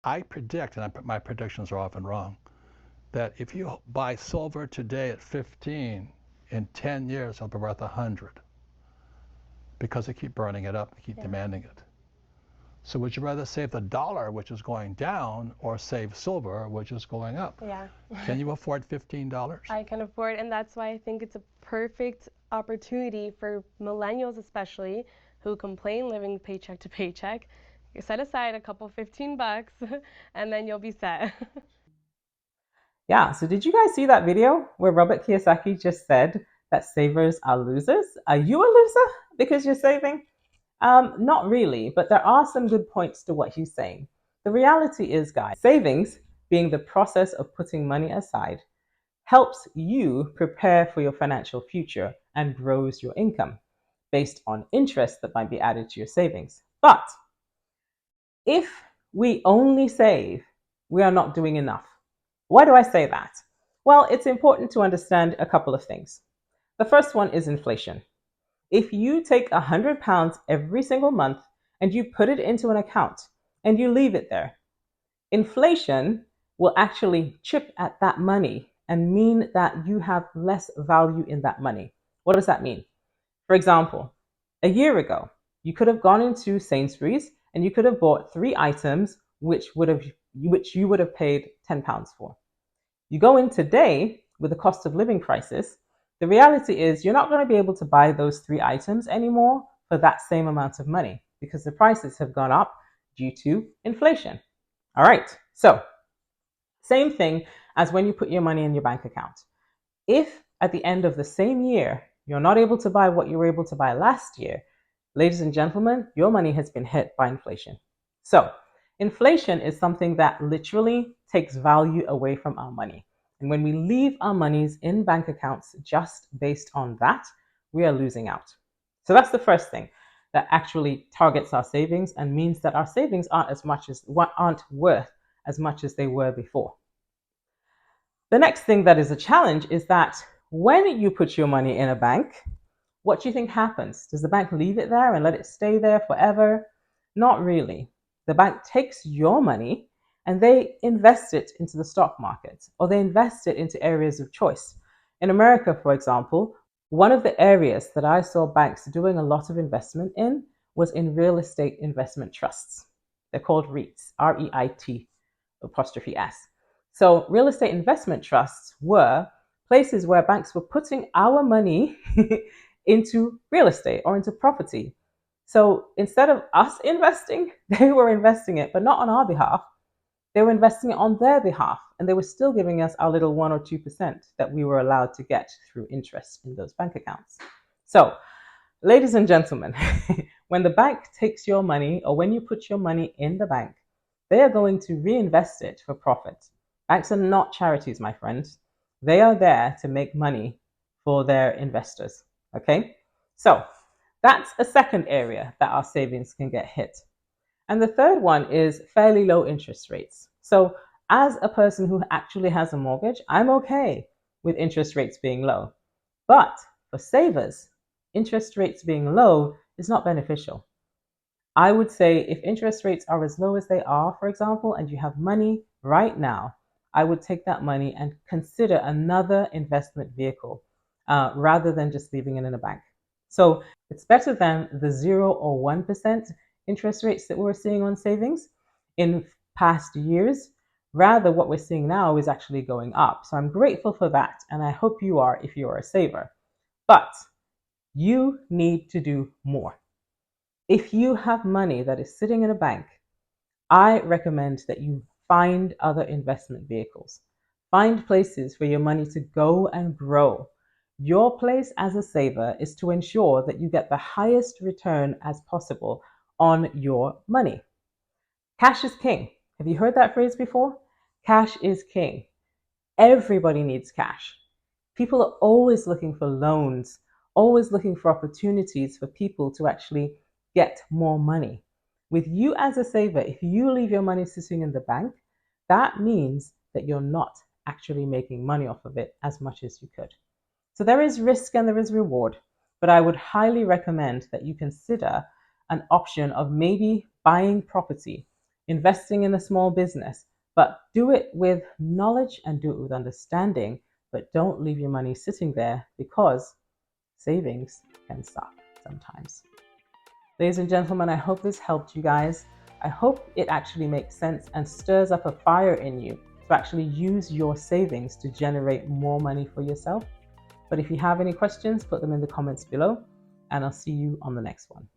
I predict, and my predictions are often wrong, that if you buy silver today at 15, in 10 years it'll be worth 100 because they keep burning it up, they keep demanding it. So would you rather save the dollar, which is going down, or save silver, which is going up? Yeah. Can you afford $15? I can afford, and that's why I think it's a perfect opportunity for millennials, especially who complain living paycheck to paycheck. You set aside a couple $15, and then you'll be set. Yeah, so did you guys see that video where Robert Kiyosaki just said that savers are losers? Are you a loser because you're saving? Not really, but there are some good points to what he's saying. The reality is, guys, savings, being the process of putting money aside, helps you prepare for your financial future and grows your income based on interest that might be added to your savings. But if we only save, we are not doing enough. Why do I say that? Well, it's important to understand a couple of things. The first one is inflation. If you take £100 every single month and you put it into an account and you leave it there, inflation will actually chip at that money and mean that you have less value in that money. What does that mean? For example, a year ago, you could have gone into Sainsbury's and you could have bought 3 items which you would have paid £10 for. You go in today with the cost of living crisis, the reality is you're not going to be able to buy those 3 items anymore for that same amount of money because the prices have gone up due to inflation. All right, so same thing as when you put your money in your bank account. If at the end of the same year you're not able to buy what you were able to buy last year, ladies and gentlemen, your money has been hit by inflation. So inflation is something that literally takes value away from our money. And when we leave our monies in bank accounts just based on that, we are losing out. So that's the first thing that actually targets our savings and means that our savings aren't worth as much as they were before. The next thing that is a challenge is that when you put your money in a bank, what do you think happens? Does the bank leave it there and let it stay there forever? Not really. The bank takes your money and they invest it into the stock market or they invest it into areas of choice. In America, for example, one of the areas that I saw banks doing a lot of investment in was in real estate investment trusts. They're called REITs, REIT apostrophe S. So real estate investment trusts were places where banks were putting our money into real estate or into property. So instead of us investing, they were investing it, but not on our behalf. They were investing it on their behalf, and they were still giving us our little 1 or 2% that we were allowed to get through interest in those bank accounts. So, ladies and gentlemen, when the bank takes your money or when you put your money in the bank, they are going to reinvest it for profit. Banks are not charities, my friends. They are there to make money for their investors. Okay? So that's a second area that our savings can get hit. And the third one is fairly low interest rates. So as a person who actually has a mortgage, I'm okay with interest rates being low. But for savers, interest rates being low is not beneficial. I would say if interest rates are as low as they are, for example, and you have money right now, I would take that money and consider another investment vehicle rather than just leaving it in a bank. So it's better than the 0 or 1% interest rates that we're seeing on savings in past years. Rather, what we're seeing now is actually going up. So I'm grateful for that, and I hope you are if you are a saver. But you need to do more. If you have money that is sitting in a bank, I recommend that you find other investment vehicles. Find places for your money to go and grow. Your place as a saver is to ensure that you get the highest return as possible on your money. Cash is king. Have you heard that phrase before? Cash is king. Everybody needs cash. People are always looking for loans, always looking for opportunities for people to actually get more money. With you as a saver, if you leave your money sitting in the bank, that means that you're not actually making money off of it as much as you could. So there is risk and there is reward, but I would highly recommend that you consider an option of maybe buying property investing in a small business, but do it with knowledge and do it with understanding. But don't leave your money sitting there, because savings can suck sometimes. Ladies and gentlemen, I hope this helped you guys. I hope it actually makes sense and stirs up a fire in you to actually use your savings to generate more money for yourself. But if you have any questions, put them in the comments below, and I'll see you on the next one.